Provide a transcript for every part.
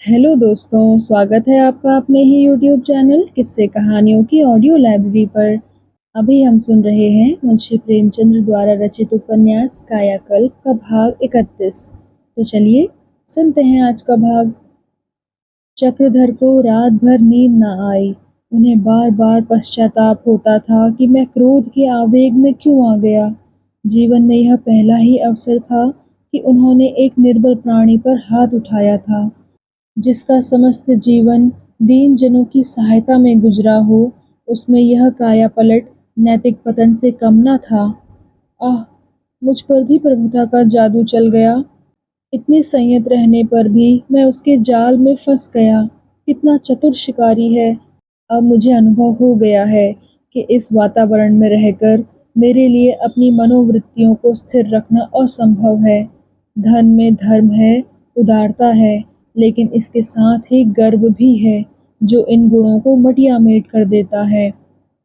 Hello दोस्तों, स्वागत है आपका अपने ही यूट्यूब चैनल किस्से कहानियों की ऑडियो लाइब्रेरी पर। अभी हम सुन रहे हैं मुंशी प्रेमचंद द्वारा रचित उपन्यास कायाकल्प का भाग 31। तो चलिए सुनते हैं आज का भाग। चक्रधर को रात भर नींद न आई। उन्हें बार बार पश्चाताप होता था कि मैं क्रोध के आवेग में क्यों आ गया। जीवन में यह पहला ही अवसर था कि उन्होंने एक निर्बल प्राणी पर हाथ उठाया था, जिसका समस्त जीवन दीन जनों की सहायता में गुजरा हो। उसमें यह कायापलट नैतिक पतन से कम न था। आह! मुझ पर भी प्रभुता का जादू चल गया। इतने संयत रहने पर भी मैं उसके जाल में फंस गया। कितना चतुर शिकारी है। अब मुझे अनुभव हो गया है कि इस वातावरण में रहकर मेरे लिए अपनी मनोवृत्तियों को स्थिर रखना असंभव है। धन में धर्म है, उदारता है, लेकिन इसके साथ ही गर्व भी है, जो इन गुणों को मटिया-मेट कर देता है।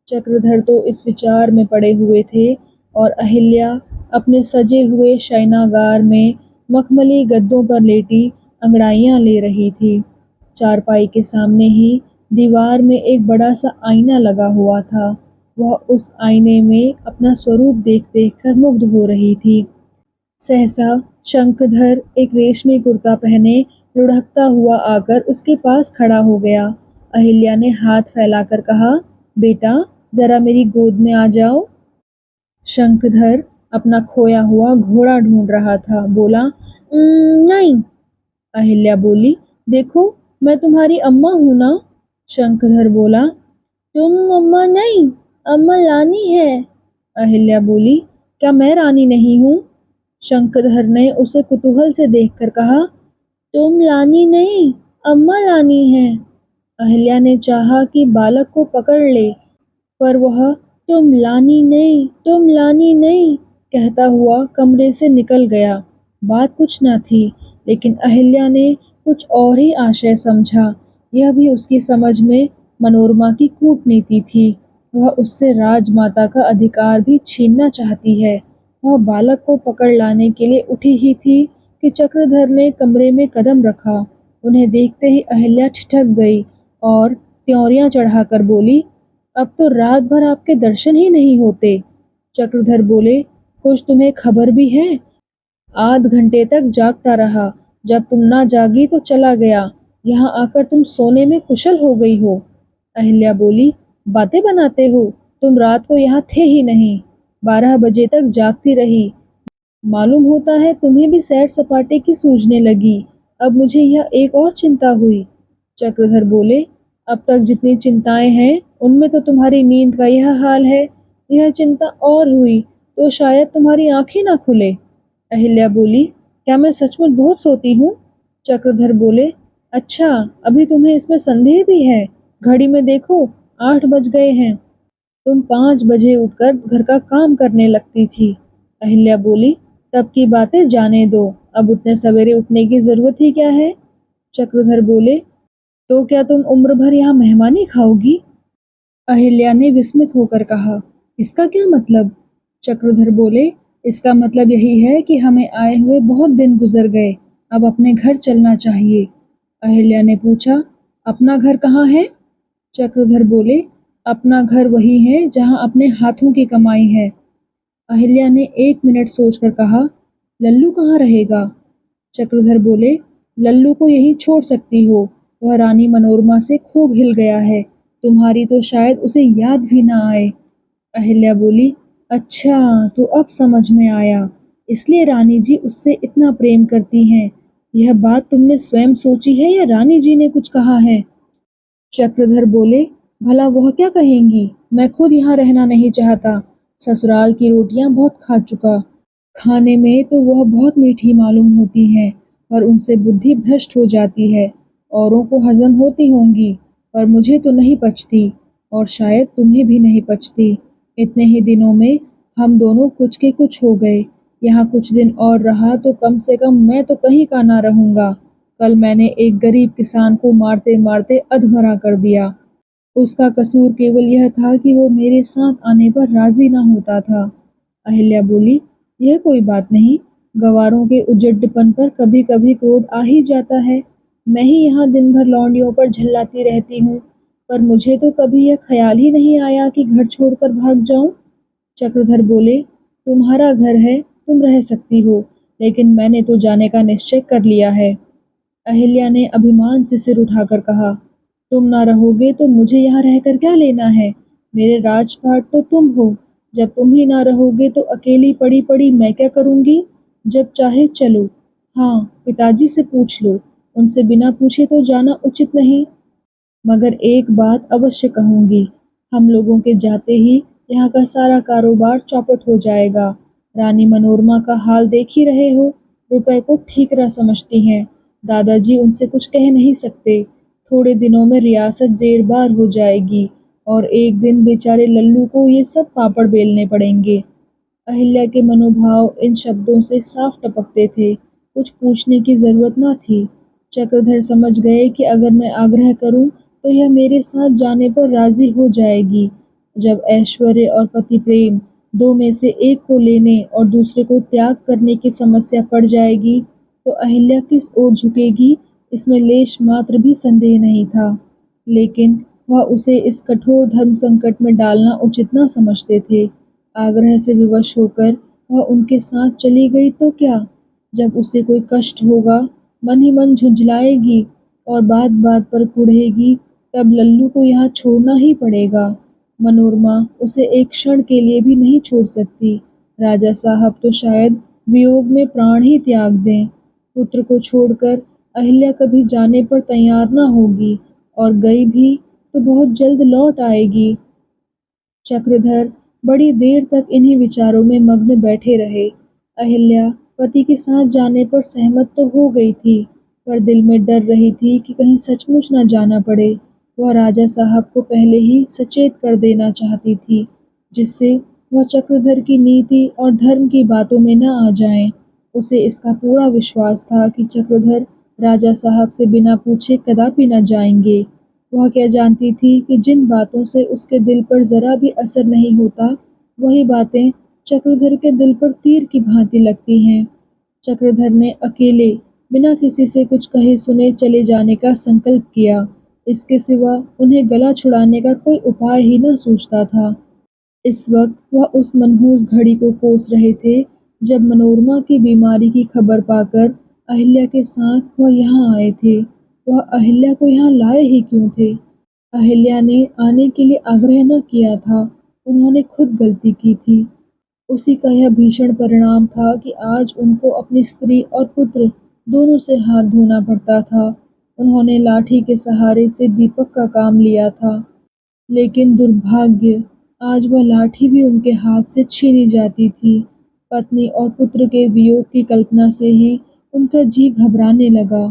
चक्रधर तो इस विचार में पड़े हुए थे और अहिल्या अपने सजे हुए शयनागार में मखमली गद्दों पर लेटी अंगड़ाइयाँ ले रही थी। चारपाई के सामने ही दीवार में एक बड़ा सा आईना लगा हुआ था। वह उस आईने में अपना स्वरूप देख-देख कर मुग्ध हो रही थी। सहसा शंखधर एक रेशमी कुर्ता पहने लुढ़कता हुआ आकर उसके पास खड़ा हो गया। अहिल्या ने हाथ फैलाकर कहा, बेटा जरा मेरी गोद में आ जाओ। शंखधर अपना खोया हुआ घोड़ा ढूंढ रहा था। बोला, नहीं। अहिल्या बोली, देखो मैं तुम्हारी अम्मा हूँ ना। शंखधर बोला, तुम अम्मा नहीं, अम्मा रानी है। अहिल्या बोली, क्या मैं रानी नहीं हूँ? शंखधर ने उसे कुतूहल से देखकर कहा, तुम रानी नहीं, अम्मा रानी है। अहिल्या ने चाहा कि बालक को पकड़ ले, पर वह तुम लानी नहीं, तुम लानी नहीं कहता हुआ कमरे से निकल गया। बात कुछ न थी, लेकिन अहिल्या ने कुछ और ही आशय समझा। यह भी उसकी समझ में मनोरमा की कूटनीति थी। वह उससे राजमाता का अधिकार भी छीनना चाहती है। वह बालक को पकड़ लाने के लिए उठी ही थी कि चक्रधर ने कमरे में कदम रखा। उन्हें देखते ही अहिल्या ठिठक गई और त्योरियां चढ़ाकर बोली, अब तो रात भर आपके दर्शन ही नहीं होते। चक्रधर बोले, कुछ तुम्हें खबर भी है? आध घंटे तक जागता रहा, जब तुम ना जागी तो चला गया। यहाँ आकर तुम सोने में कुशल हो गई हो। अहिल्या बोली, बातें बनाते हो, तुम रात को यहाँ थे ही नहीं। 12 बजे तक जागती रही। मालूम होता है तुम्हें भी सैर सपाटे की सूझने लगी। अब मुझे यह एक और चिंता हुई। चक्रधर बोले, अब तक जितनी चिंताएं हैं उनमें तो तुम्हारी नींद का यह हाल है। यह चिंता और हुई तो शायद तुम्हारी आंखें ना खुले। अहिल्या बोली, क्या मैं सचमुच बहुत सोती हूँ? चक्रधर बोले, अच्छा अभी तुम्हें इसमें संदेह भी है? घड़ी में देखो, 8 बज गए हैं। तुम 5 बजे उठकर घर का काम करने लगती थी। अहिल्या बोली, तब की बातें जाने दो, अब उतने सवेरे उठने की जरूरत ही क्या है? चक्रधर बोले, तो क्या तुम उम्र भर यहाँ मेहमानी खाओगी? अहिल्या ने विस्मित होकर कहा, इसका क्या मतलब? चक्रधर बोले, इसका मतलब यही है कि हमें आए हुए बहुत दिन गुजर गए, अब अपने घर चलना चाहिए। अहिल्या ने पूछा, अपना घर कहाँ है? चक्रधर बोले, अपना घर वही है जहाँ अपने हाथों की कमाई है। अहिल्या ने 1 मिनट सोचकर कहा, लल्लू कहाँ रहेगा? चक्रधर बोले, लल्लू को यहीं छोड़ सकती हो, वह रानी मनोरमा से खूब हिल गया है, तुम्हारी तो शायद उसे याद भी ना आए। अहिल्या बोली, अच्छा तो अब समझ में आया, इसलिए रानी जी उससे इतना प्रेम करती हैं। यह बात तुमने स्वयं सोची है या रानी जी ने कुछ कहा है? चक्रधर बोले, भला वह क्या कहेंगी, मैं खुद यहाँ रहना नहीं चाहता। ससुराल की रोटियां बहुत खा चुका। खाने में तो वह बहुत मीठी मालूम होती हैं, पर उनसे बुद्धि भ्रष्ट हो जाती है। औरों को हजम होती होंगी, पर मुझे तो नहीं पचती, और शायद तुम्हें भी नहीं पचती। इतने ही दिनों में हम दोनों कुछ के कुछ हो गए। यहाँ कुछ दिन और रहा तो कम से कम मैं तो कहीं का ना रहूँगा। कल मैंने एक गरीब किसान को मारते मारते अधमरा कर दिया। उसका कसूर केवल यह था कि वो मेरे साथ आने पर राजी ना होता था। अहिल्या बोली, यह कोई बात नहीं, गंवारों के उजड्डपन पर कभी कभी क्रोध आ ही जाता है। मैं ही यहाँ दिन भर लौंडियों पर झल्लाती रहती हूँ, पर मुझे तो कभी यह ख्याल ही नहीं आया कि घर छोड़कर भाग जाऊँ। चक्रधर बोले, तुम्हारा घर है, तुम रह सकती हो, लेकिन मैंने तो जाने का निश्चय कर लिया है। अहिल्या ने अभिमान से सिर उठाकर कहा, तुम ना रहोगे तो मुझे यहाँ रहकर क्या लेना है? मेरे राजपाट तो तुम हो। जब तुम ही ना रहोगे तो अकेली पड़ी पड़ी मैं क्या करूँगी? जब चाहे चलो। हाँ, पिताजी से पूछ लो, उनसे बिना पूछे तो जाना उचित नहीं। मगर एक बात अवश्य कहूँगी, हम लोगों के जाते ही यहाँ का सारा कारोबार चौपट हो जाएगा। रानी मनोरमा का हाल देख ही रहे हो, रुपए को ठीकरा समझती हैं। दादाजी उनसे कुछ कह नहीं सकते। थोड़े दिनों में रियासत जेरबार हो जाएगी और एक दिन बेचारे लल्लू को ये सब पापड़ बेलने पड़ेंगे। अहिल्या के मनोभाव इन शब्दों से साफ टपकते थे। कुछ पूछने की जरूरत न थी। चक्रधर समझ गए कि अगर मैं आग्रह करूं तो यह मेरे साथ जाने पर राजी हो जाएगी। जब ऐश्वर्य और पति प्रेम दो में से एक को लेने और दूसरे को त्याग करने की समस्या पड़ जाएगी तो अहिल्या किस ओर झुकेगी, इसमें लेश मात्र भी संदेह नहीं था। लेकिन वह उसे इस कठोर धर्म संकट में डालना उचित न समझते थे। आग्रह से विवश होकर वह उनके साथ चली गई तो क्या? जब उसे कोई कष्ट होगा, मन ही मन झुंझलाएगी और बात-बात पर कुढ़ेगी, तब लल्लू को यहाँ छोड़ना ही पड़ेगा। मनोरमा उसे एक क्षण के लिए भी नहीं छोड़ सकती। राजा साहब तो शायद वियोग में प्राण ही त्याग दें। पुत्र को छोड़कर अहिल्या कभी जाने पर तैयार न होगी और गई भी तो बहुत जल्द लौट आएगी। चक्रधर बड़ी देर तक इन्हीं विचारों में मग्न बैठे रहे। अहिल्या पति के साथ जाने पर सहमत तो हो गई थी, पर दिल में डर रही थी कि कहीं सचमुच न जाना पड़े। वह राजा साहब को पहले ही सचेत कर देना चाहती थी, जिससे वह चक्रधर की नीति और धर्म की बातों में न आ जाएं। उसे इसका पूरा विश्वास था कि चक्रधर राजा साहब से बिना पूछे कदापि न जाएंगे। वह क्या जानती थी कि जिन बातों से उसके दिल पर जरा भी असर नहीं होता, वही बातें चक्रधर के दिल पर तीर की भांति लगती हैं। चक्रधर ने अकेले बिना किसी से कुछ कहे सुने चले जाने का संकल्प किया। इसके सिवा उन्हें गला छुड़ाने का कोई उपाय ही न सूझता था। इस वक्त वह उस मनहूस घड़ी को कोस रहे थे जब मनोरमा की बीमारी की खबर पाकर अहिल्या के साथ वह यहाँ आए थे। वह अहिल्या को यहाँ लाए ही क्यों थे? अहिल्या ने आने के लिए आग्रह न किया था, उन्होंने खुद गलती की थी। उसी का यह भीषण परिणाम था कि आज उनको अपनी स्त्री और पुत्र दोनों से हाथ धोना पड़ता था। उन्होंने लाठी के सहारे से दीपक का काम लिया था, लेकिन दुर्भाग्य, आज वह लाठी भी उनके हाथ से छीनी जाती थी। पत्नी और पुत्र के वियोग की कल्पना से ही उनका जी घबराने लगा।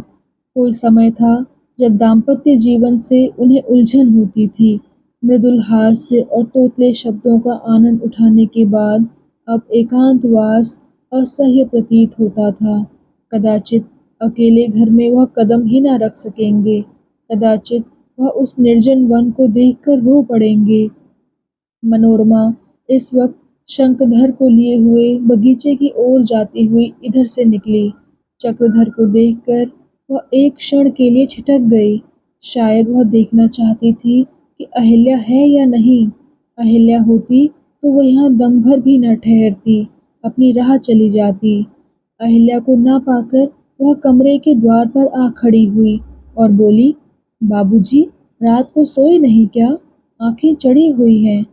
कोई समय था जब दाम्पत्य जीवन से उन्हें उलझन होती थी। मृदुल हास्य और तोतले शब्दों का आनंद उठाने के बाद अब एकांतवास असह्य प्रतीत होता था। कदाचित अकेले घर में वह कदम ही न रख सकेंगे। कदाचित वह उस निर्जन वन को देखकर रो पड़ेंगे। मनोरमा इस वक्त शंखधर को लिए हुए बगीचे की ओर जाती हुई इधर से निकली। चक्रधर को देखकर वह एक क्षण के लिए ठिठक गई। शायद वह देखना चाहती थी कि अहिल्या है या नहीं। अहिल्या होती तो वह यहाँ दम भर भी न ठहरती, अपनी राह चली जाती। अहिल्या को ना पाकर वह कमरे के द्वार पर आ खड़ी हुई और बोली, बाबूजी, रात को सोए नहीं क्या? आंखें चढ़ी हुई हैं।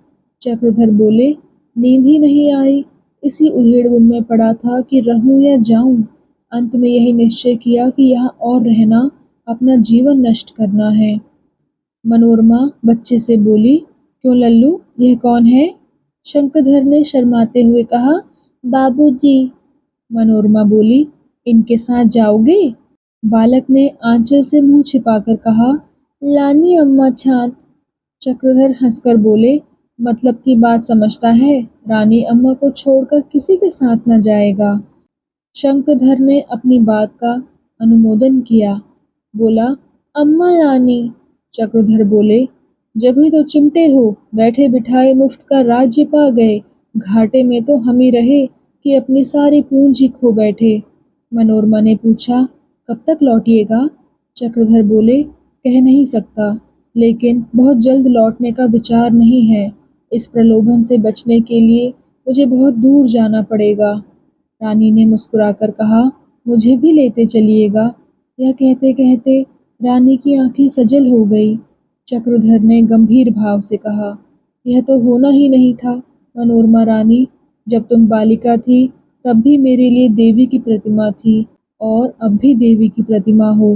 चक्रधर बोले, नींद ही नहीं आई, इसी उधेड़-बुन में पड़ा था कि रहूं या जाऊं। अंत में यही निश्चय किया कि यहाँ और रहना अपना जीवन नष्ट करना है। मनोरमा बच्चे से बोली, क्यों लल्लू, यह कौन है? शंखधर ने शर्माते हुए कहा, बाबूजी। मनोरमा बोली, इनके साथ जाओगे? बालक ने आंचल से मुंह छिपाकर कहा, लानी अम्मा छात। चक्रधर हंसकर बोले, मतलब की बात समझता है, रानी अम्मा को छोड़कर किसी के साथ न जाएगा। शंखधर ने अपनी बात का अनुमोदन किया, बोला, अम्मा लानी। चक्रधर बोले, जब ही तो चिमटे हो, बैठे बिठाए मुफ्त का राज्य पा गए, घाटे में तो हम ही रहे कि अपनी सारी पूंजी खो बैठे। मनोरमा ने पूछा, कब तक लौटिएगा? चक्रधर बोले, कह नहीं सकता, लेकिन बहुत जल्द लौटने का विचार नहीं है। इस प्रलोभन से बचने के लिए मुझे बहुत दूर जाना पड़ेगा। रानी ने मुस्कुराकर कहा, मुझे भी लेते चलिएगा। यह कहते कहते रानी की आंखें सजल हो गई। चक्रधर ने गंभीर भाव से कहा, यह तो होना ही नहीं था मनोरमा रानी। जब तुम बालिका थी तब भी मेरे लिए देवी की प्रतिमा थी और अब भी देवी की प्रतिमा हो।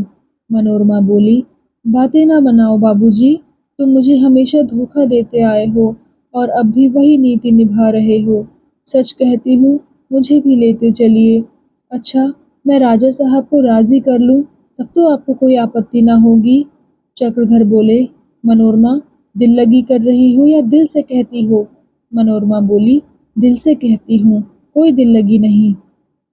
मनोरमा बोली, बातें ना बनाओ बाबूजी, तुम मुझे हमेशा धोखा देते आए हो और अब भी वही नीति निभा रहे हो। सच कहती हूँ, मुझे भी लेते चलिए। अच्छा, मैं राजा साहब को राजी कर लूँ, तब तो आपको कोई आपत्ति ना होगी। चक्रधर बोले, मनोरमा, दिल लगी कर रही हो या दिल से कहती हो? मनोरमा बोली, दिल से कहती हूँ, कोई दिल लगी नहीं।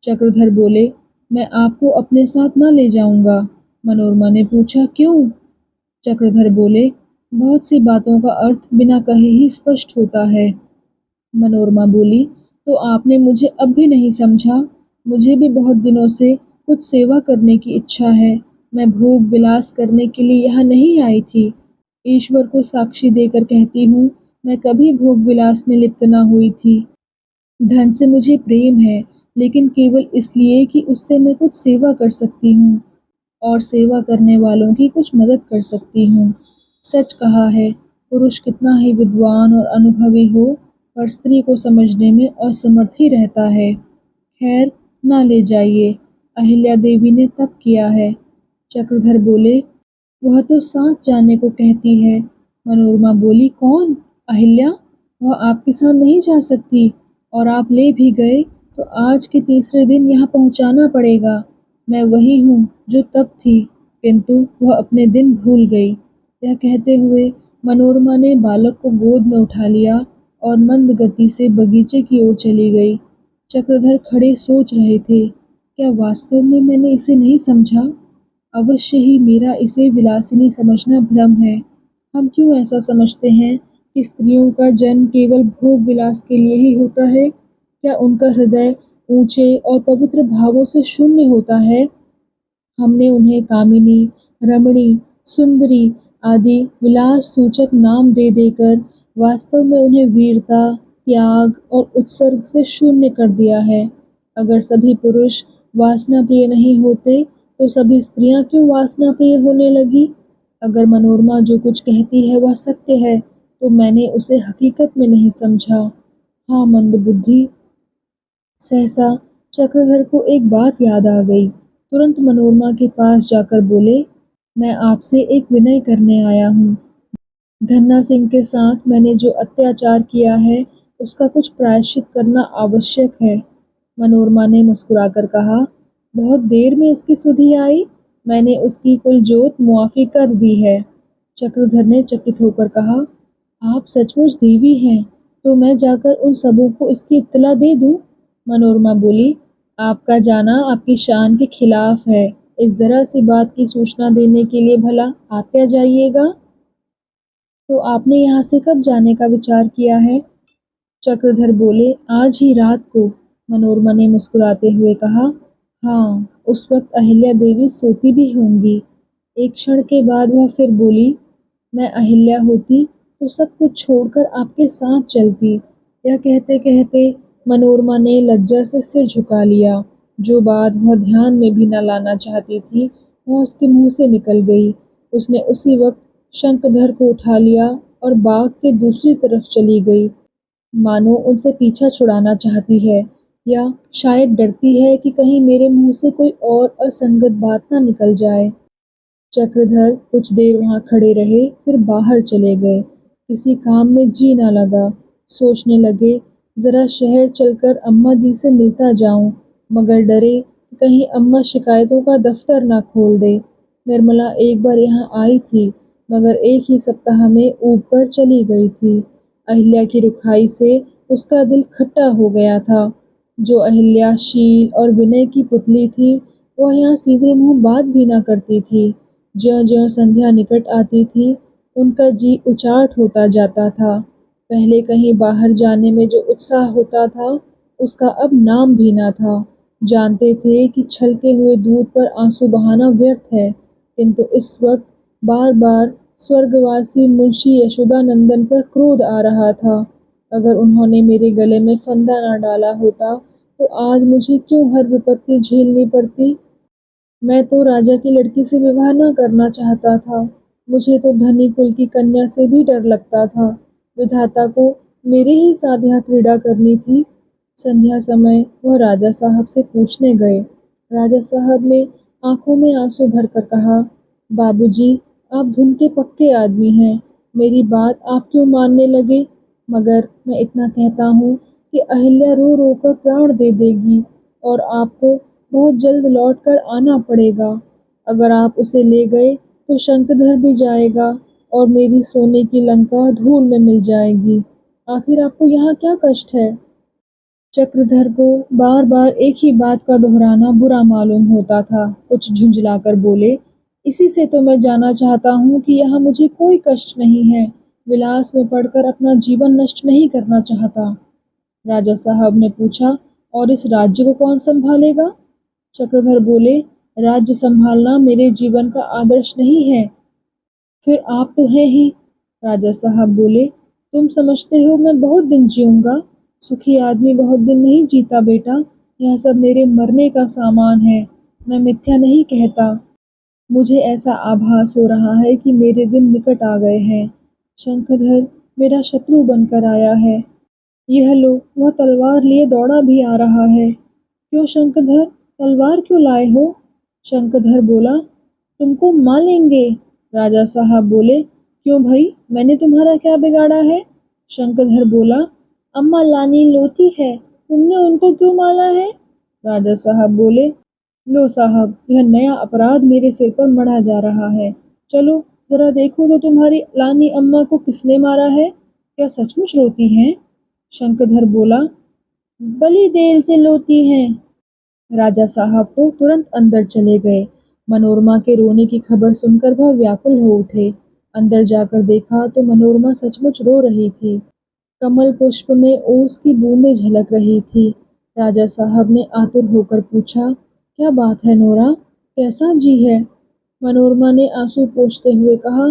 चक्रधर बोले, मैं आपको अपने साथ न ले जाऊंगा। मनोरमा ने पूछा, क्यों? चक्रधर बोले, बहुत सी बातों का अर्थ बिना कहे ही स्पष्ट होता है। मनोरमा बोली, तो आपने मुझे अब भी नहीं समझा। मुझे भी बहुत दिनों से कुछ सेवा करने की इच्छा है। मैं भोग विलास करने के लिए यहाँ नहीं आई थी। ईश्वर को साक्षी देकर कहती हूँ, मैं कभी भोग विलास में लिप्त न हुई थी। धन से मुझे प्रेम है, लेकिन केवल इसलिए कि उससे मैं कुछ सेवा कर सकती हूँ और सेवा करने वालों की कुछ मदद कर सकती हूँ। सच कहा है, पुरुष कितना ही विद्वान और अनुभवी हो, पर स्त्री को समझने में असमर्थ ही रहता है। खैर, ना ले जाइए, अहिल्या देवी ने तप किया है। चक्रधर बोले, वह तो साथ जाने को कहती है। मनोरमा बोली, कौन? अहिल्या? वह आपके साथ नहीं जा सकती, और आप ले भी गए तो आज के तीसरे दिन यहाँ पहुँचाना पड़ेगा। मैं वही हूँ जो तब थी, किंतु वह अपने दिन भूल गई। यह कहते हुए मनोरमा ने बालक को गोद में उठा लिया और मंद गति से बगीचे की ओर चली गई। चक्रधर खड़े सोच रहे थे, क्या वास्तव में मैंने इसे नहीं समझा? अवश्य ही मेरा इसे विलासिनी समझना भ्रम है। हम क्यों ऐसा समझते हैं कि स्त्रियों का जन्म केवल भोग विलास के लिए ही होता है? क्या उनका हृदय ऊंचे और पवित्र भावों से शून्य होता है? हमने उन्हें कामिनी, रमणी, सुंदरी आदि विलास सूचक नाम दे देकर वास्तव में उन्हें वीरता, त्याग और उत्सर्ग से शून्य कर दिया है। अगर सभी पुरुष वासना प्रिय नहीं होते तो सभी स्त्रियां क्यों वासना प्रिय होने लगी? अगर मनोरमा जो कुछ कहती है वह सत्य है, तो मैंने उसे हकीकत में नहीं समझा। हाँ मंदबुद्धि। सहसा चक्रधर को एक बात याद आ गई। तुरंत मनोरमा के पास जाकर बोले, मैं आपसे एक विनय करने आया हूँ। धन्ना सिंह के साथ मैंने जो अत्याचार किया है उसका कुछ प्रायश्चित करना आवश्यक है। मनोरमा ने मुस्कुराकर कहा, बहुत देर में इसकी सुधि आई। मैंने उसकी कुल जोत मुआफी कर दी है। चक्रधर ने चकित होकर कहा, आप सचमुच देवी हैं, तो मैं जाकर उन सबों को इसकी इत्तला दे दूं? मनोरमा बोली, आपका जाना आपकी शान के खिलाफ है। इस जरा सी बात की सूचना देने के लिए भला आप क्या जाइएगा? तो आपने यहाँ से कब जाने का विचार किया है? चक्रधर बोले, आज ही रात को। मनोरमा ने मुस्कुराते हुए कहा, हाँ, उस वक्त अहिल्या देवी सोती भी होंगी। एक क्षण के बाद वह फिर बोली, मैं अहिल्या होती तो सब कुछ छोड़कर आपके साथ चलती। यह कहते कहते मनोरमा ने लज्जा से सिर झुका लिया। जो बात वह ध्यान में भी न लाना चाहती थी, वह उसके मुंह से निकल गई। उसने उसी वक्त शंखधर को उठा लिया और बाग के दूसरी तरफ चली गई, मानो उनसे पीछा छुड़ाना चाहती है, या शायद डरती है कि कहीं मेरे मुंह से कोई और असंगत बात ना निकल जाए। चक्रधर कुछ देर वहां खड़े रहे, फिर बाहर चले गए। किसी काम में जी ना लगा। सोचने लगे, जरा शहर चलकर अम्मा जी से मिलता जाऊं, मगर डरे कि कहीं अम्मा शिकायतों का दफ्तर ना खोल दे। निर्मला एक बार यहाँ आई थी, मगर एक ही सप्ताह में ऊब कर चली गई थी। अहिल्या की रुखाई से उसका दिल खट्टा हो गया था। जो अहिल्या शील और विनय की पुतली थी, वह यहाँ सीधे मुंह बात भी ना करती थी। ज्यों-ज्यों संध्या निकट आती थी, उनका जी उचाट होता जाता था। पहले कहीं बाहर जाने में जो उत्साह होता था, उसका अब नाम भी ना था। जानते थे कि छलके हुए दूध पर आंसू बहाना व्यर्थ है, किंतु इस वक्त बार बार स्वर्गवासी मुंशी यशोदानंदन पर क्रोध आ रहा था। अगर उन्होंने मेरे गले में फंदा न डाला होता तो आज मुझे क्यों हर विपत्ति झेलनी पड़ती। मैं तो राजा की लड़की से विवाह न करना चाहता था। मुझे तो धनी कुल की कन्या से भी डर लगता था। विधाता को मेरे ही साथ यह क्रीड़ा करनी थी। संध्या समय वह राजा साहब से पूछने गए। राजा साहब ने आंखों में आंसू भरकर कहा, बाबूजी, आप धुन के पक्के आदमी हैं, मेरी बात आप क्यों मानने लगे। मगर मैं इतना कहता हूँ कि अहिल्या रो रो कर प्राण दे देगी और आपको बहुत जल्द लौट कर आना पड़ेगा। अगर आप उसे ले गए तो शंखधर भी जाएगा और मेरी सोने की लंका धूल में मिल जाएगी। आखिर आपको यहाँ क्या कष्ट है। चक्रधर को बार बार एक ही बात का दोहराना बुरा मालूम होता था। कुछ झुंझलाकर बोले, इसी से तो मैं जाना चाहता हूँ कि यहाँ मुझे कोई कष्ट नहीं है। विलास में पड़कर अपना जीवन नष्ट नहीं करना चाहता। राजा साहब ने पूछा, और इस राज्य को कौन संभालेगा। चक्रधर बोले, राज्य संभालना मेरे जीवन का आदर्श नहीं है। फिर आप तो हैं ही। राजा साहब बोले, तुम समझते हो मैं बहुत दिन जीऊंगा। सुखी आदमी बहुत दिन नहीं जीता बेटा। यह सब मेरे मरने का सामान है। मैं मिथ्या नहीं कहता। मुझे ऐसा आभास हो रहा है कि मेरे दिन निकट आ गए हैं। शंखधर मेरा शत्रु बनकर आया है। यह लो, वह तलवार लिए दौड़ा भी आ रहा है। क्यों शंखधर, तलवार क्यों लाए हो। शंखधर बोला, तुमको मारेंगे। राजा साहब बोले, क्यों भाई, मैंने तुम्हारा क्या बिगाड़ा है। शंखधर बोला, अम्मा लानी लोती है, तुमने उनको क्यों मारा है। राजा साहब बोले, लो साहब, यह नया अपराध मेरे सिर पर मढ़ा जा रहा है। चलो जरा देखो तो तुम्हारी लानी अम्मा को किसने मारा है। क्या सचमुच रोती हैं। शंखधर बोला, बड़ी देर से लोती हैं। राजा साहब तो तुरंत अंदर चले गए। मनोरमा के रोने की खबर सुनकर वह व्याकुल हो उठे। अंदर जाकर देखा तो मनोरमा सचमुच रो रही थी। कमल पुष्प में ओस की बूंदें झलक रही थी। राजा साहब ने आतुर होकर पूछा, क्या बात है नोरा, कैसा जी है। मनोरमा ने आंसू पोंछते हुए कहा,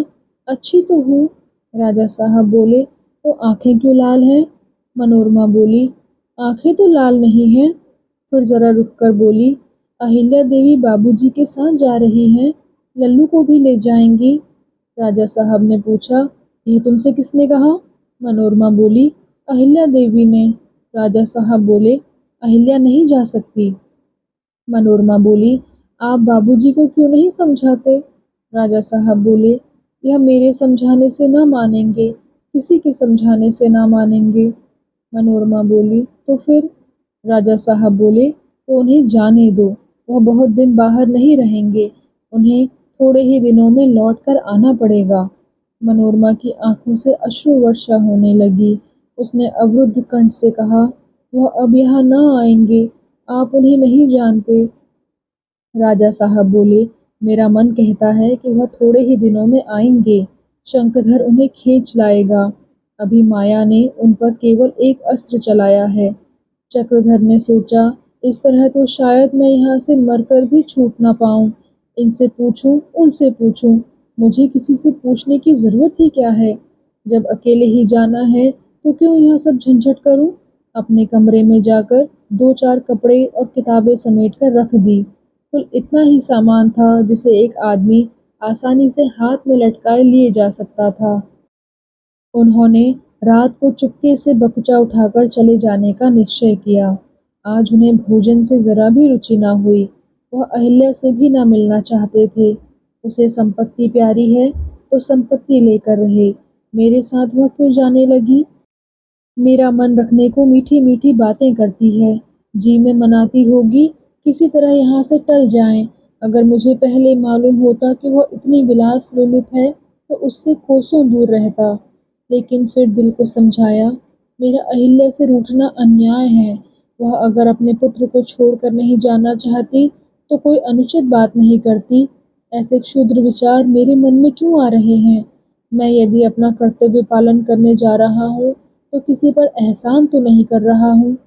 अच्छी तो हूँ। राजा साहब बोले, तो आंखें क्यों लाल हैं। मनोरमा बोली, आंखें तो लाल नहीं हैं। फिर जरा रुककर बोली, अहिल्या देवी बाबूजी के साथ जा रही हैं, लल्लू को भी ले जाएंगी। राजा साहब ने पूछा, यह तुमसे किसने कहा। मनोरमा बोली, अहिल्या देवी ने। राजा साहब बोले, अहिल्या नहीं जा सकती। मनोरमा बोली, आप बाबूजी को क्यों नहीं समझाते। राजा साहब बोले, यह मेरे समझाने से ना मानेंगे, किसी के समझाने से ना मानेंगे। मनोरमा बोली, तो फिर। राजा साहब बोले, तो उन्हें जाने दो, वह बहुत दिन बाहर नहीं रहेंगे, उन्हें थोड़े ही दिनों में लौट कर आना पड़ेगा। मनोरमा की आंखों से अश्रु वर्षा होने लगी। उसने अवरुद्ध कंठ से कहा, वह अब यहाँ न आएंगे, आप उन्हें नहीं जानते। राजा साहब बोले, मेरा मन कहता है कि वह थोड़े ही दिनों में आएंगे। शंखधर उन्हें खींच लाएगा। अभी माया ने उन पर केवल एक अस्त्र चलाया है। चक्रधर ने सोचा, इस तरह तो शायद मैं यहाँ से मरकर भी छूट ना पाऊँ। इनसे पूछूं, उनसे पूछूं, मुझे किसी से पूछने की जरूरत ही क्या है। जब अकेले ही जाना है तो क्यों यह सब झंझट करूं। अपने कमरे में जाकर दो चार कपड़े और किताबें समेट कर रख दी। कुल इतना ही सामान था जिसे एक आदमी आसानी से हाथ में लटकाए लिए जा सकता था। उन्होंने रात को चुपके से बकुचा उठाकर चले जाने का निश्चय किया। आज उन्हें भोजन से जरा भी रुचि न हुई। वह अहिल्या से भी न मिलना चाहते थे। उसे संपत्ति प्यारी है तो संपत्ति लेकर रहे। मेरे साथ वह क्यों जाने लगी। मेरा मन रखने को मीठी मीठी बातें करती है। जी में मनाती होगी किसी तरह यहाँ से टल जाएं। अगर मुझे पहले मालूम होता कि वह इतनी विलास लोलुप है तो उससे कोसों दूर रहता। लेकिन फिर दिल को समझाया, मेरा अहिल्या से रूठना अन्याय है। वह अगर अपने पुत्र को छोड़कर नहीं जाना चाहती तो कोई अनुचित बात नहीं करती। ऐसे क्षुद्र विचार मेरे मन में क्यों आ रहे हैं। मैं यदि अपना कर्तव्य पालन करने जा रहा हूँ तो किसी पर एहसान तो नहीं कर रहा हूँ।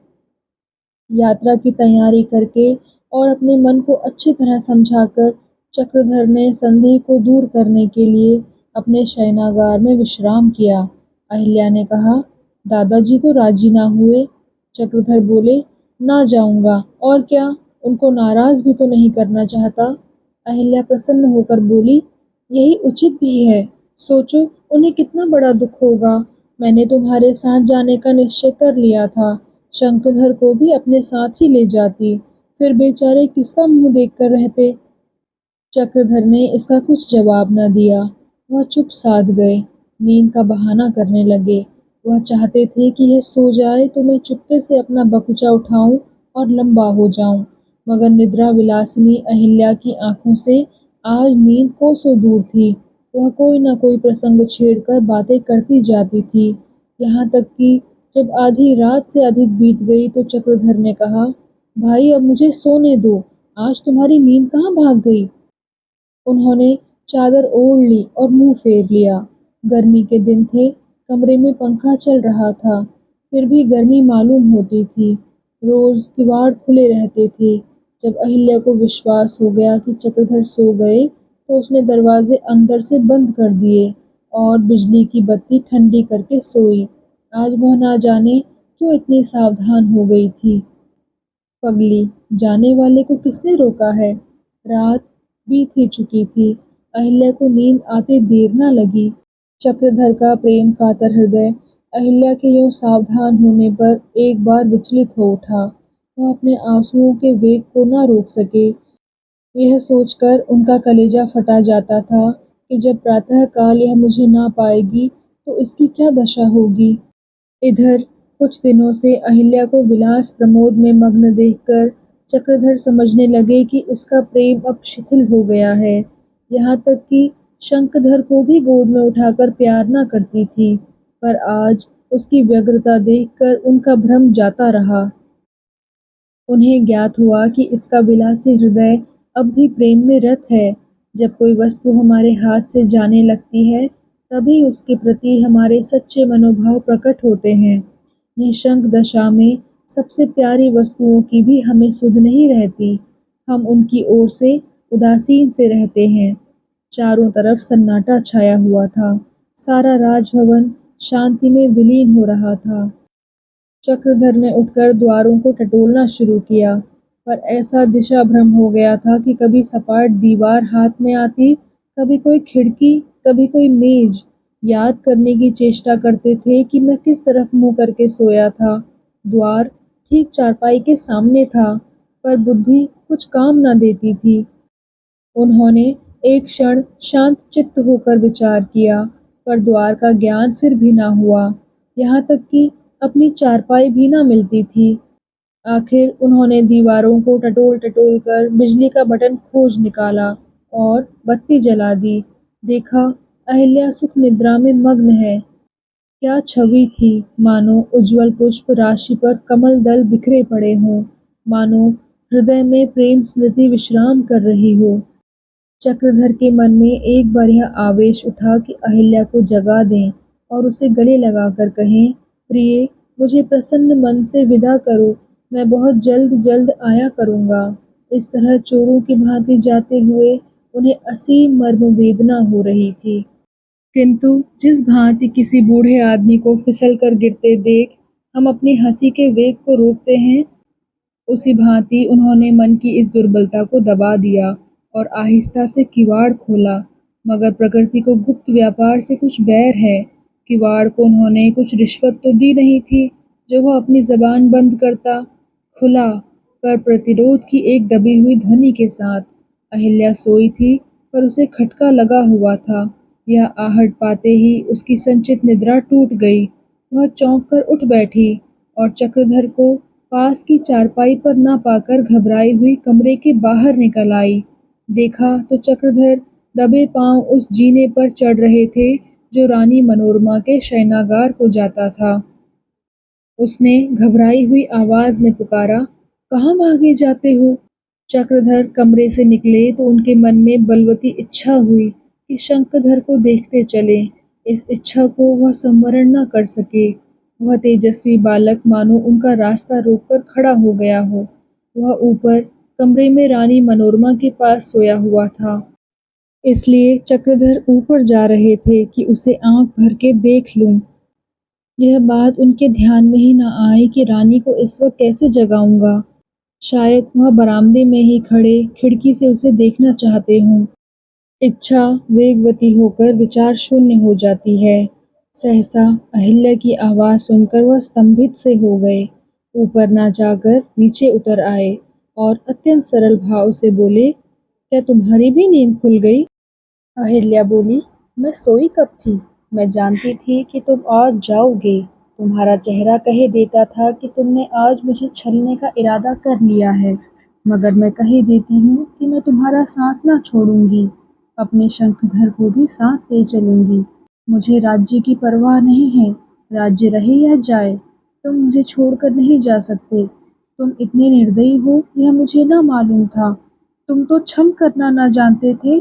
यात्रा की तैयारी करके और अपने मन को अच्छी तरह समझाकर चक्रधर ने संदेह को दूर करने के लिए अपने शयनागार में विश्राम किया। अहिल्या ने कहा, दादाजी तो राजी ना हुए। चक्रधर बोले, ना जाऊंगा और क्या, उनको नाराज भी तो नहीं करना चाहता। अहिल्या प्रसन्न होकर बोली, यही उचित भी है। सोचो उन्हें कितना बड़ा दुख होगा। मैंने तुम्हारे साथ जाने का निश्चय कर लिया था। शंखधर को भी अपने साथ ही ले जाती, फिर बेचारे किसका मुंह देखकर रहते। चक्रधर ने इसका कुछ जवाब न दिया। वह चुप साध गए, नींद का बहाना करने लगे। वह चाहते थे कि यह सो जाए तो मैं चुपके से अपना बकुचा उठाऊं और लंबा हो जाऊं, मगर निद्रा विलासिनी अहिल्या की आंखों से आज नींद कोसों दूर थी। वह कोई न कोई प्रसंग छेड़कर बातें करती जाती थी, यहाँ तक कि जब आधी रात से अधिक बीत गई तो चक्रधर ने कहा, भाई अब मुझे सोने दो, आज तुम्हारी नींद कहाँ भाग गई। उन्होंने चादर ओढ़ ली और मुंह फेर लिया। गर्मी के दिन थे, कमरे में पंखा चल रहा था, फिर भी गर्मी मालूम होती थी। रोज किवाड़ खुले रहते थे। जब अहिल्या को विश्वास हो गया कि चक्रधर सो गए, तो उसने दरवाजे अंदर से बंद कर दिए और बिजली की बत्ती ठंडी करके सोई। आज वह ना जाने क्यों इतनी सावधान हो गई थी। पगली, जाने वाले को किसने रोका है। रात बीत ही चुकी थी। अहिल्या को नींद आते देर न लगी। चक्रधर का प्रेम कातर हृदय अहिल्या के यूं सावधान होने पर एक बार विचलित हो उठा। वह अपने आंसुओं के वेग को न रोक सके। यह सोचकर उनका कलेजा फटा जाता था कि जब प्रातःकाल यह मुझे ना पाएगी तो इसकी क्या दशा होगी। इधर कुछ दिनों से अहिल्या को विलास प्रमोद में मग्न देखकर चक्रधर समझने लगे कि इसका प्रेम अब शिथिल हो गया है। यहाँ तक कि शंखधर को भी गोद में उठाकर प्यार न करती थी, पर आज उसकी व्यग्रता देखकर उनका भ्रम जाता रहा। उन्हें ज्ञात हुआ कि इसका विलासी हृदय अब भी प्रेम में रत है। जब कोई वस्तु हमारे हाथ से जाने लगती है, तभी उसके प्रति हमारे सच्चे मनोभाव प्रकट होते हैं। निःशंक दशा में सबसे प्यारी वस्तुओं की भी हमें सुध नहीं रहती। हम उनकी ओर से उदासीन से रहते हैं। चारों तरफ सन्नाटा छाया हुआ था। सारा राजभवन शांति में विलीन हो रहा था। चक्रधर ने उठकर द्वारों को टटोलना शुरू किया, पर ऐसा दिशा भ्रम हो गया था कि कभी सपाट दीवार हाथ में आती, कभी कोई खिड़की, कभी कोई मेज। याद करने की चेष्टा करते थे कि मैं किस तरफ मुंह करके सोया था। द्वार ठीक चारपाई के सामने था, पर बुद्धि कुछ काम न देती थी। उन्होंने एक क्षण शांत चित्त होकर विचार किया, पर द्वार का ज्ञान फिर भी न हुआ। यहाँ तक कि अपनी चारपाई भी न मिलती थी। आखिर उन्होंने दीवारों को टटोल-टटोल कर बिजली का बटन खोज निकाला और बत्ती जला दी। देखा, अहिल्या सुख निद्रा में मग्न है। क्या छवि थी, मानो उज्ज्वल पुष्प राशि पर कमल दल बिखरे पड़े हों, मानो हृदय में प्रेम स्मृति विश्राम कर रही हो। चक्रधर के मन में एक बार यह आवेश उठा कि अहिल्या को जगा दें और उसे गले लगाकर कहें, प्रिये, मुझे प्रसन्न मन से विदा करो, मैं बहुत जल्द जल्द आया करूँगा। इस तरह चोरों की भांति जाते हुए उन्हें असीम मर्म वेदना हो रही थी। किंतु जिस भांति किसी बूढ़े आदमी को फिसल कर गिरते देख हम अपनी हंसी के वेग को रोकते हैं, उसी भांति उन्होंने मन की इस दुर्बलता को दबा दिया और आहिस्ता से किवाड़ खोला। मगर प्रकृति को गुप्त व्यापार से कुछ बैर है। किवाड़ को उन्होंने कुछ रिश्वत तो दी नहीं थी जो वह अपनी जबान बंद करता। खुला, पर प्रतिरोध की एक दबी हुई ध्वनि के साथ। अहिल्या सोई थी, पर उसे खटका लगा हुआ था। यह आहट पाते ही उसकी संचित निद्रा टूट गई। वह चौंक कर उठ बैठी और चक्रधर को पास की चारपाई पर ना पाकर घबराई हुई कमरे के बाहर निकल आई। देखा तो चक्रधर दबे पांव उस जीने पर चढ़ रहे थे जो रानी मनोरमा के शयनागार को जाता था। उसने घबराई हुई आवाज में पुकारा, कहाँ भागे जाते हो। चक्रधर कमरे से निकले तो उनके मन में बलवती इच्छा हुई कि शंखधर को देखते चले। इस इच्छा को वह संवरण न कर सके। वह तेजस्वी बालक मानो उनका रास्ता रोककर खड़ा हो गया हो। वह ऊपर कमरे में रानी मनोरमा के पास सोया हुआ था। इसलिए चक्रधर ऊपर जा रहे थे कि उसे आंख भर के देख लूं। यह बात उनके ध्यान में ही न आई कि रानी को इस वक्त कैसे जगाऊंगा। शायद वह बरामदे में ही खड़े खिड़की से उसे देखना चाहते हों। इच्छा वेगवती होकर विचार शून्य हो जाती है। सहसा अहिल्या की आवाज सुनकर वह स्तंभित से हो गए। ऊपर ना जाकर नीचे उतर आए और अत्यंत सरल भाव से बोले, क्या तुम्हारी भी नींद खुल गई? अहिल्या बोली, मैं सोई कब थी? मैं जानती थी कि तुम आज जाओगे। तुम्हारा चेहरा कहे देता था कि तुमने आज मुझे छलने का इरादा कर लिया है, मगर मैं कही देती हूँ कि मैं तुम्हारा साथ ना छोड़ूंगी, अपने शंखधर को भी साथ ले चलूंगी। मुझे राज्य की परवाह नहीं है, राज्य रहे या जाए, तुम मुझे छोड़कर नहीं जा सकते। तुम इतने निर्दयी हो यह मुझे ना मालूम था। तुम तो छल करना ना जानते थे,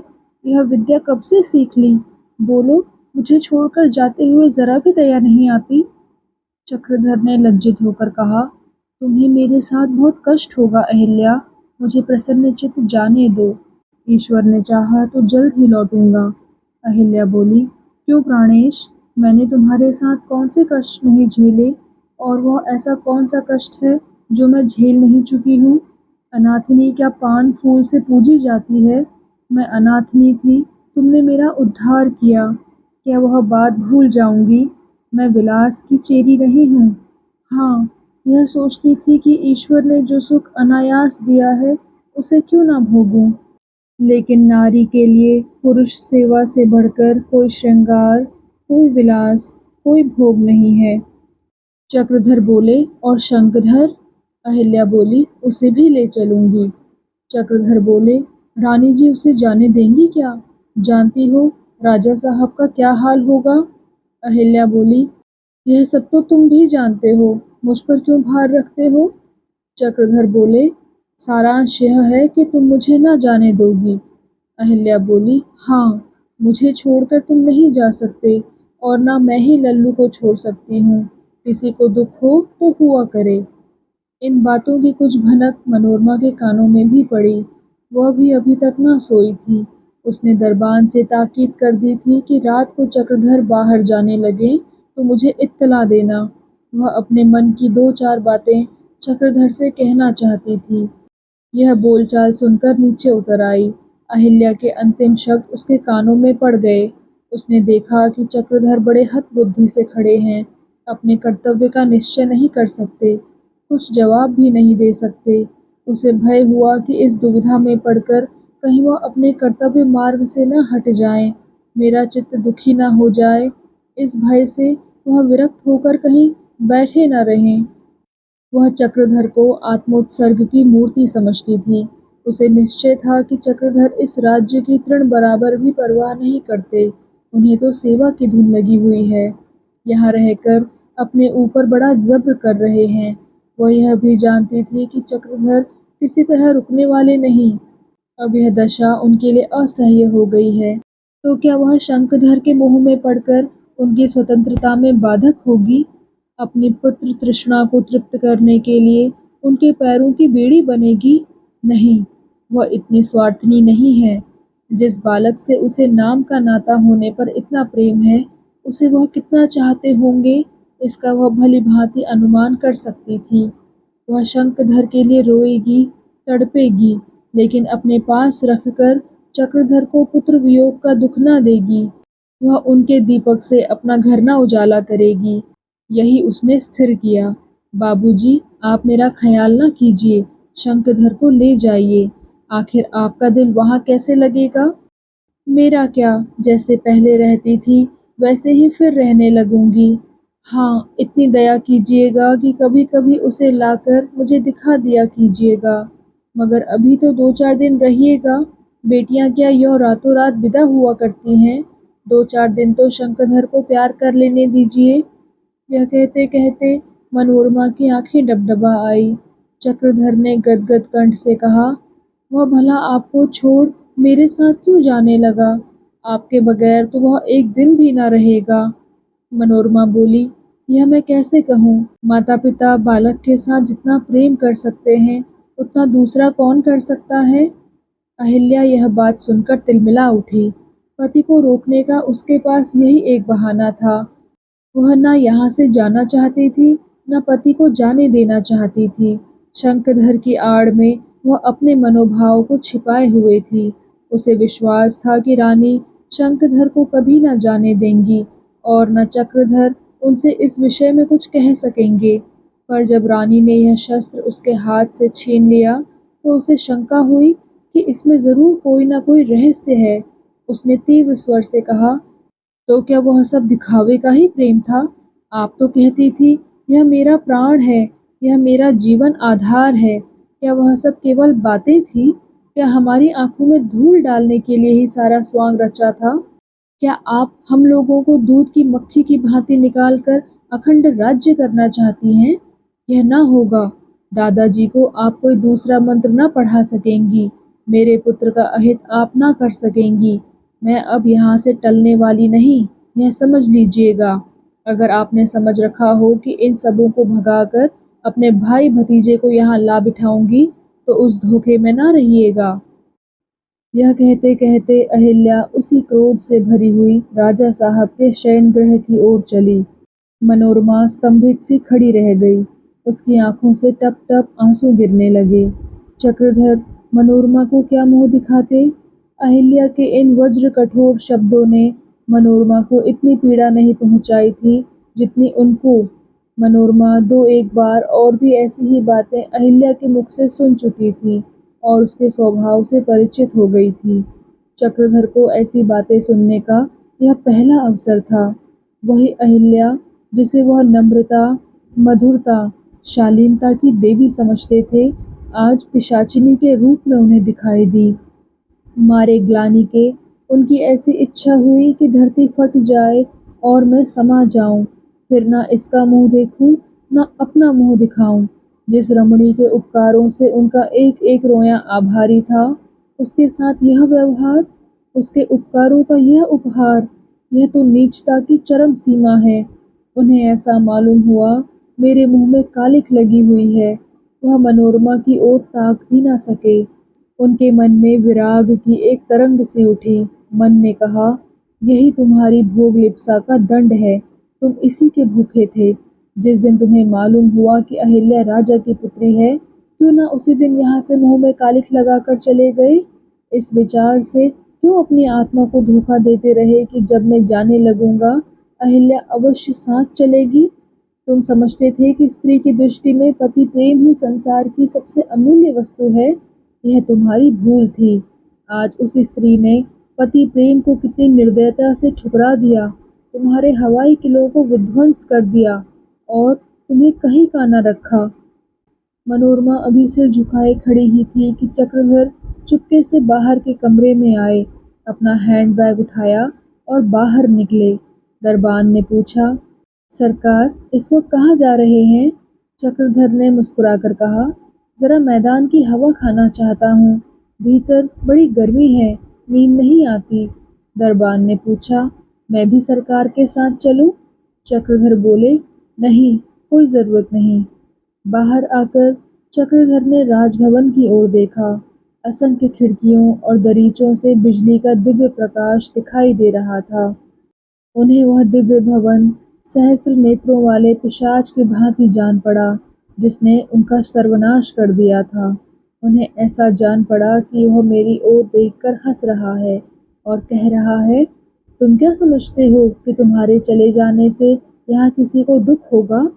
यह विद्या कब से सीख ली? बोलो, मुझे छोड़कर जाते हुए जरा भी दया नहीं आती? चक्रधर ने लज्जित होकर कहा, तुम्हें मेरे साथ बहुत कष्ट होगा अहिल्या, मुझे प्रसन्नचित्त जाने दो। ईश्वर ने चाहा तो जल्द ही लौटूंगा। अहिल्या बोली, क्यों प्राणेश, मैंने तुम्हारे साथ कौन से कष्ट नहीं झेले, और वह ऐसा कौन सा कष्ट है जो मैं झेल नहीं चुकी हूँ? अनाथिनी क्या पान फूल से पूजी जाती है? मैं अनाथनी थी, तुमने मेरा उद्धार किया, क्या वह बात भूल जाऊंगी? मैं विलास की चेरी नहीं हूँ। हाँ, यह सोचती थी कि ईश्वर ने जो सुख अनायास दिया है उसे क्यों ना भोगूं। लेकिन नारी के लिए पुरुष सेवा से बढ़कर कोई श्रृंगार, कोई विलास, कोई भोग नहीं है। चक्रधर बोले, और शंखधर? अहिल्या बोली, उसे भी ले चलूंगी। चक्रधर बोले, रानी जी उसे जाने देंगी क्या? जानती हो राजा साहब का क्या हाल होगा? अहिल्या बोली, यह सब तो तुम भी जानते हो, मुझ पर क्यों भार रखते हो? चक्रधर बोले, सारांश यह है कि तुम मुझे ना जाने दोगी। अहिल्या बोली, हाँ, मुझे छोड़कर तुम नहीं जा सकते, और ना मैं ही लल्लू को छोड़ सकती हूँ। किसी को दुख हो तो हुआ करे। इन बातों की कुछ भनक मनोरमा के कानों में भी पड़ी। वह भी अभी तक न सोई थी। उसने दरबान से ताकीद कर दी थी कि रात को चक्रधर बाहर जाने लगे तो मुझे इत्तला देना। वह अपने मन की दो चार बातें चक्रधर से कहना चाहती थी। यह बोलचाल सुनकर नीचे उतर आई। अहिल्या के अंतिम शब्द उसके कानों में पड़ गए। उसने देखा कि चक्रधर बड़े हतबुद्धि से खड़े हैं, अपने कर्तव्य का निश्चय नहीं कर सकते, कुछ जवाब भी नहीं दे सकते। उसे भय हुआ कि इस दुविधा में पड़कर कहीं वह अपने कर्तव्य मार्ग से न हट जाएं, मेरा चित्त दुखी न हो जाए। इस भय से वह विरक्त होकर कहीं बैठे न रहें। वह चक्रधर को आत्मोत्सर्ग की मूर्ति समझती थी। उसे निश्चय था कि चक्रधर इस राज्य की तृण बराबर भी परवाह नहीं करते। उन्हें तो सेवा की धुन लगी हुई है। यहाँ रहकर अपने ऊपर बड़ा जब्र कर रहे हैं। वह यह भी जानती थी कि चक्रधर किसी तरह रुकने वाले नहीं। अब यह दशा उनके लिए असह्य हो गई है। तो क्या वह शंखधर के मोह में पड़कर उनकी स्वतंत्रता में बाधक होगी? अपनी पुत्र तृष्णा को तृप्त करने के लिए उनके पैरों की बेड़ी बनेगी? नहीं, वह इतनी स्वार्थनी नहीं है। जिस बालक से उसे नाम का नाता होने पर इतना प्रेम है, उसे वह कितना चाहते होंगे, इसका वह भली भांति अनुमान कर सकती थी। वह शंखधर के लिए रोएगी, तड़पेगी, लेकिन अपने पास रखकर चक्रधर को पुत्र वियोग का दुख न देगी। वह उनके दीपक से अपना घर न उजाला करेगी। यही उसने स्थिर किया। बाबूजी, आप मेरा ख्याल न कीजिए, शंखधर को ले जाइए। आखिर आपका दिल वहाँ कैसे लगेगा? मेरा क्या, जैसे पहले रहती थी वैसे ही फिर रहने लगूंगी। हाँ, इतनी दया कीजिएगा कि कभी कभी उसे लाकर मुझे दिखा दिया कीजिएगा। मगर अभी तो 2-4 दिन रहिएगा। बेटियां क्या यूं रातों रात विदा हुआ करती हैं? 2-4 दिन तो शंखधर को प्यार कर लेने दीजिए। यह कहते कहते मनोरमा की आंखें डबडबा आई। चक्रधर ने गदगद कंठ से कहा, वह भला आपको छोड़ मेरे साथ क्यों जाने लगा? आपके बगैर तो वह एक दिन भी ना रहेगा। मनोरमा बोली, यह मैं कैसे कहूँ? माता पिता बालक के साथ जितना प्रेम कर सकते हैं उतना दूसरा कौन कर सकता है? अहिल्या यह बात सुनकर तिलमिला उठी। पति को रोकने का उसके पास यही एक बहाना था। वह न यहाँ से जाना चाहती थी, न पति को जाने देना चाहती थी। शंखधर की आड़ में वह अपने मनोभाव को छिपाए हुए थी। उसे विश्वास था कि रानी शंखधर को कभी न जाने देंगी और न चक्रधर उनसे इस विषय में कुछ कह सकेंगे। पर जब रानी ने यह शस्त्र उसके हाथ से छीन लिया, तो उसे शंका हुई कि इसमें ज़रूर कोई न कोई रहस्य है। उसने तीव्र स्वर से कहा, तो क्या वह सब दिखावे का ही प्रेम था? आप तो कहती थी, यह मेरा प्राण है, यह मेरा जीवन आधार है। क्या वह सब केवल बातें थी? क्या हमारी आंखों में धूल डालने के लिए ही सारा स्वांग रचा था? क्या आप हम लोगों को दूध की मक्खी की भांति निकालकर अखंड राज्य करना चाहती हैं? यह न होगा। दादाजी को आप कोई दूसरा मंत्र न पढ़ा सकेंगी। मेरे पुत्र का अहित आप न कर सकेंगी। मैं अब यहाँ से टलने वाली नहीं, यह समझ लीजिएगा। अगर आपने समझ रखा हो कि इन सबों को भगाकर अपने भाई भतीजे को यहाँ ला बिठाऊंगी, तो उस धोखे में न रहिएगा। यह कहते कहते अहिल्या उसी क्रोध से भरी हुई राजा साहब के शयन गृह की ओर चली। मनोरमा स्तंभित सी खड़ी रह गई। उसकी आंखों से टप टप आंसू गिरने लगे। चक्रधर मनोरमा को क्या मुंह दिखाते? अहिल्या के इन वज्र कठोर शब्दों ने मनोरमा को इतनी पीड़ा नहीं पहुंचाई थी जितनी उनको। मनोरमा दो एक बार और भी ऐसी ही बातें अहिल्या के मुख से सुन चुकी थी और उसके स्वभाव से परिचित हो गई थी। चक्रधर को ऐसी बातें सुनने का यह पहला अवसर था। वही अहिल्या जिसे वह नम्रता, मधुरता, शालीनता की देवी समझते थे, आज पिशाचिनी के रूप में उन्हें दिखाई दी। मारे ग्लानि के उनकी ऐसी इच्छा हुई कि धरती फट जाए और मैं समा जाऊं, फिर ना इसका मुंह देखूं, ना अपना मुंह दिखाऊं। जिस रमणी के उपकारों से उनका एक एक रोया आभारी था, उसके साथ यह व्यवहार, उसके उपकारों का यह उपहार, यह तो नीचता की चरम सीमा है। उन्हें ऐसा मालूम हुआ मेरे मुंह में कालिख लगी हुई है। वह मनोरमा की ओर ताक भी न सके। उनके मन में विराग की एक तरंग सी उठी। मन ने कहा, यही तुम्हारी भोग लिप्सा का दंड है। तुम इसी के भूखे थे। जिस दिन तुम्हें मालूम हुआ कि अहिल्या राजा की पुत्री है, क्यों ना उसी दिन यहाँ से मुंह में कालिख लगाकर चले गए? इस विचार से क्यों अपनी आत्मा को धोखा देते रहे कि जब मैं जाने लगूंगा अहिल्या अवश्य साथ चलेगी? तुम समझते थे कि स्त्री की दृष्टि में पति प्रेम ही संसार की सबसे अमूल्य वस्तु है। यह तुम्हारी भूल थी। आज उस स्त्री ने पति प्रेम को कितनी निर्दयता से ठुकरा दिया, तुम्हारे हवाई किलों को विध्वंस कर दिया और तुम्हें कहीं का न रखा। मनोरमा अभी सिर झुकाए खड़ी ही थी कि चक्रधर चुपके से बाहर के कमरे में आए, अपना हैंडबैग उठाया और बाहर निकले। दरबान ने पूछा, सरकार इस वक्त कहाँ जा रहे हैं? चक्रधर ने मुस्कुराकर कहा, जरा मैदान की हवा खाना चाहता हूँ। भीतर बड़ी गर्मी है, नींद नहीं आती। दरबान ने पूछा, मैं भी सरकार के साथ चलूं? चक्रधर बोले, नहीं, कोई जरूरत नहीं। बाहर आकर चक्रधर ने राजभवन की ओर देखा। असंख्य खिड़कियों और दरीचों से बिजली का दिव्य प्रकाश दिखाई दे रहा था। उन्हें वह दिव्य भवन सहस्र नेत्रों वाले पिशाच की भांति जान पड़ा, जिसने उनका सर्वनाश कर दिया था। उन्हें ऐसा जान पड़ा कि वह मेरी ओर देखकर हंस रहा है और कह रहा है, तुम क्या समझते हो कि तुम्हारे चले जाने से यहाँ किसी को दुख होगा?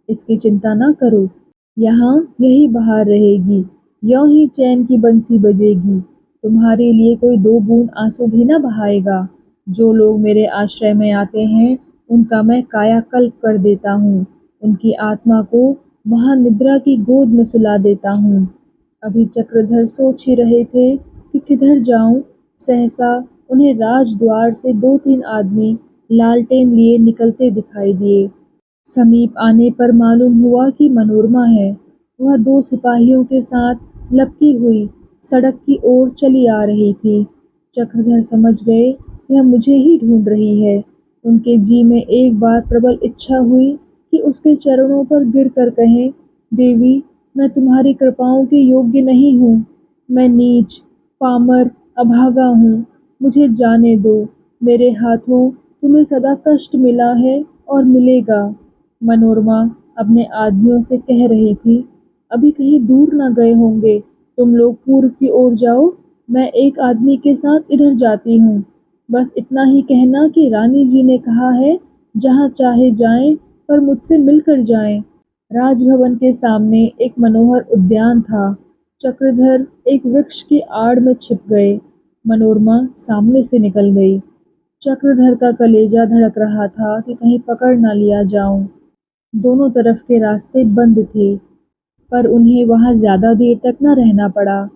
इसकी चिंता ना करो। यहाँ यही बहार रहेगी, यों ही चैन की बंसी बजेगी। तुम्हारे लिए कोई दो बूंद आंसू भी न बहाएगा। जो लोग मेरे आश्रय में आते हैं, उनका मैं कायाकल्प कर देता हूँ। उनकी आत्मा को महानिद्रा की गोद में सुला देता हूँ। अभी चक्रधर सोच ही रहे थे कि किधर जाऊं, सहसा उन्हें राजद्वार से दो तीन आदमी लालटेन लिए निकलते दिखाई दिए। समीप आने पर मालूम हुआ कि मनोरमा है। वह दो सिपाहियों के साथ लपकी हुई सड़क की ओर चली आ रही थी। चक्रधर समझ गए, यह मुझे ही ढूंढ रही है। उनके जी में एक बार प्रबल इच्छा हुई कि उसके चरणों पर गिरकर कहें, देवी मैं तुम्हारी कृपाओं के योग्य नहीं हूँ। मैं नीच, पामर, अभागा हूँ। मुझे जाने दो। मेरे हाथों तुम्हें सदा कष्ट मिला है और मिलेगा। मनोरमा अपने आदमियों से कह रही थी, अभी कहीं दूर न गए होंगे। तुम लोग पूर्व की ओर जाओ, मैं एक आदमी के साथ इधर जाती हूँ। बस इतना ही कहना कि रानी जी ने कहा है, जहाँ चाहे जाएं पर मुझसे मिलकर जाएं। राजभवन के सामने एक मनोहर उद्यान था। चक्रधर एक वृक्ष की आड़ में छिप गए। मनोरमा सामने से निकल गई। चक्रधर का कलेजा धड़क रहा था कि कहीं पकड़ ना लिया जाऊं। दोनों तरफ के रास्ते बंद थे, पर उन्हें वहां ज्यादा देर तक न रहना पड़ा।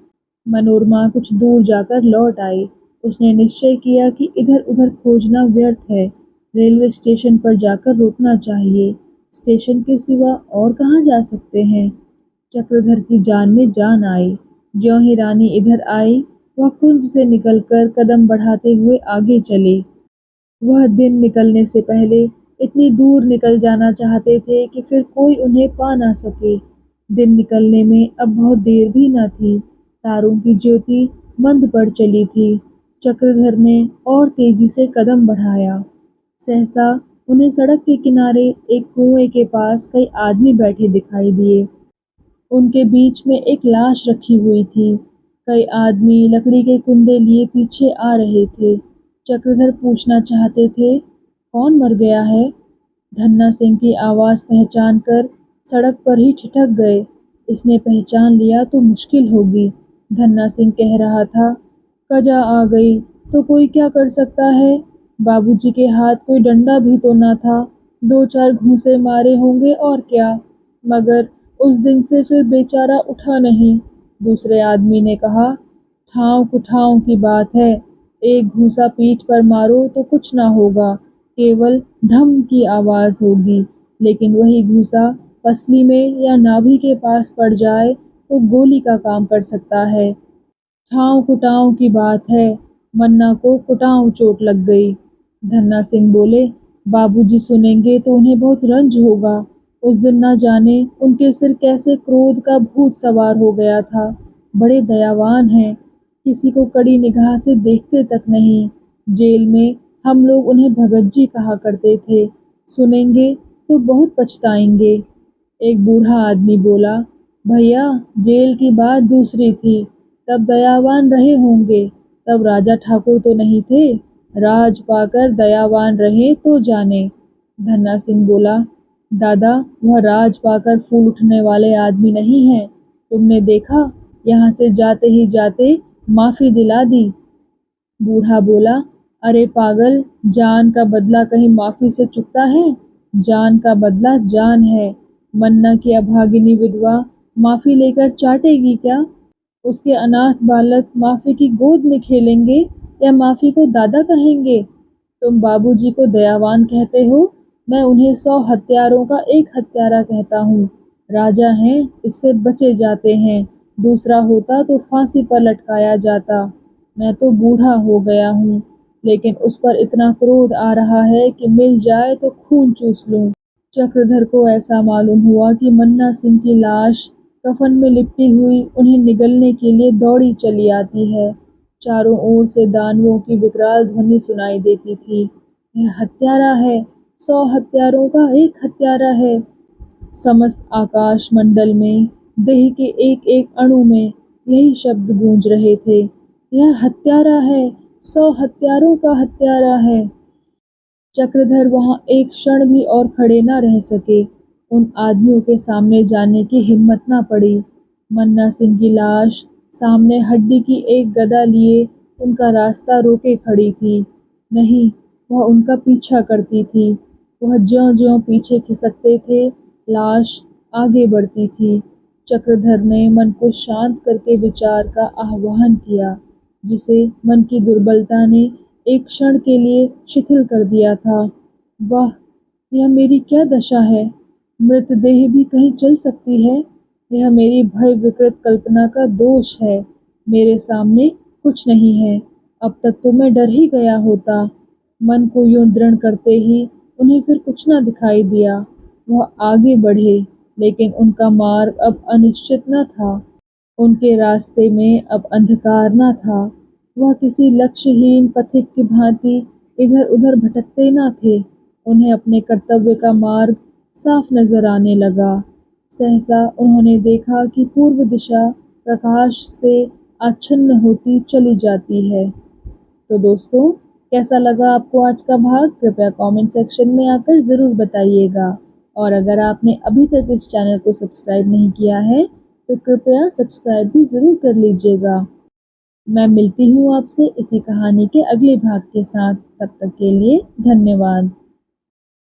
मनोरमा कुछ दूर जाकर लौट आई। उसने निश्चय किया कि इधर-उधर खोजना व्यर्थ है। रेलवे स्टेशन पर जाकर रुकना चाहिए। स्टेशन के सिवा और कहाँ जा सकते हैं? चक्रधर की जान में जान आई। ज्यों ही रानी इधर आई, वह कुंज से निकलकर कदम बढ़ाते हुए आगे चले। वह दिन निकलने से पहले इतनी दूर निकल जाना चाहते थे कि फिर कोई उन्हें पा ना सके। दिन निकलने में अब बहुत देर भी न थी। तारों की ज्योति मंद पड़ चली थी। चक्रधर ने और तेजी से कदम बढ़ाया। सहसा उन्हें सड़क के किनारे एक कुएं के पास कई आदमी बैठे दिखाई दिए। उनके बीच में एक लाश रखी हुई थी। कई आदमी लकड़ी के कुंदे लिए पीछे आ रहे थे। चक्रधर पूछना चाहते थे, कौन मर गया है? धन्ना सिंह की आवाज पहचान कर सड़क पर ही ठिठक गए। इसने पहचान लिया तो मुश्किल होगी। धन्ना सिंह कह रहा था, कजा आ गई तो कोई क्या कर सकता है? बाबूजी के हाथ कोई डंडा भी तो ना था। दो चार घूंसे मारे होंगे और क्या, मगर उस दिन से फिर बेचारा उठा नहीं। दूसरे आदमी ने कहा, ठाव कुठाव की बात है। एक घूंसा पीठ पर मारो तो कुछ ना होगा, केवल धम की आवाज होगी। लेकिन वही घूंसा पसली में या नाभि के पास पड़ जाए तो गोली का काम कर सकता है। ठाव कुटाव की बात है। मन्ना को कुटाव चोट लग गई। धन्ना सिंह बोले, बाबूजी सुनेंगे तो उन्हें बहुत रंज होगा। उस दिन न जाने उनके सिर कैसे क्रोध का भूत सवार हो गया था। बड़े दयावान हैं, किसी को कड़ी निगाह से देखते तक नहीं। जेल में हम लोग उन्हें भगत जी कहा करते थे। सुनेंगे तो बहुत पछताएंगे। एक बूढ़ा आदमी बोला, भैया जेल की बात दूसरी थी। तब दयावान रहे होंगे, तब राजा ठाकुर तो नहीं थे। राज पाकर दयावान रहे तो जाने। धन्ना सिंह बोला, दादा वह राज पाकर फूल उठने वाले आदमी नहीं हैं। तुमने देखा, यहाँ से जाते ही जाते माफी दिला दी। बूढ़ा बोला, अरे पागल, जान का बदला कहीं माफी से चुकता है? जान का बदला जान है। मन्ना की अभागिनी विधवा माफी लेकर चाटेगी क्या? उसके अनाथ बालक माफी की गोद में खेलेंगे या माफी को दादा कहेंगे? तुम बाबूजी को दयावान कहते हो, मैं उन्हें 100 हत्यारों का एक हत्यारा कहता हूँ। राजा हैं, इससे बचे जाते हैं। दूसरा होता तो फांसी पर लटकाया जाता। मैं तो बूढ़ा हो गया हूँ, लेकिन उस पर इतना क्रोध आ रहा है कि मिल जाए तो खून चूस लूं। चक्रधर को ऐसा मालूम हुआ कि मन्ना सिंह की लाश कफन में लिपटी हुई उन्हें निगलने के लिए दौड़ी चली आती है। चारों ओर से दानवों की विकराल ध्वनि सुनाई देती थी। यह हत्यारा है, 100 हत्यारों का एक हत्यारा है। समस्त आकाश मंडल में, देह के एक एक अणु में यही शब्द गूंज रहे थे। यह हत्यारा है, 100 हत्यारों का हत्यारा है। चक्रधर वहां एक क्षण भी और खड़े न रह सके। उन आदमियों के सामने जाने की हिम्मत न पड़ी। मन्ना सिंह की लाश सामने हड्डी की एक गदा लिए उनका रास्ता रोके खड़ी थी। नहीं, वह उनका पीछा करती थी। वह ज्यों-ज्यों पीछे खिसकते थे, लाश आगे बढ़ती थी। चक्रधर ने मन को शांत करके विचार का आह्वान किया, जिसे मन की दुर्बलता ने एक क्षण के लिए शिथिल कर दिया था। वाह! यह मेरी क्या दशा है? मृतदेह भी कहीं चल सकती है। यह मेरी भय विकृत कल्पना का दोष है। मेरे सामने कुछ नहीं है। अब तक तो मैं डर ही गया होता। मन को यूं दृढ़ करते ही उन्हें फिर कुछ न दिखाई दिया। वह आगे बढ़े। लेकिन उनका मार्ग अब अनिश्चित न था। उनके रास्ते में अब अंधकार न था। वह किसी लक्ष्यहीन पथिक की भांति इधर-उधर भटकते न थे। उन्हें अपने कर्तव्य का मार्ग साफ नजर आने लगा। सहसा उन्होंने देखा कि पूर्व दिशा प्रकाश से आच्छन्न होती चली जाती है। तो दोस्तों, कैसा लगा आपको आज का भाग? कृपया कमेंट सेक्शन में आकर ज़रूर बताइएगा। और अगर आपने अभी तक इस चैनल को सब्सक्राइब नहीं किया है, तो कृपया सब्सक्राइब भी ज़रूर कर लीजिएगा। मैं मिलती हूँ आपसे इसी कहानी के अगले भाग के साथ। तब तक के लिए धन्यवाद।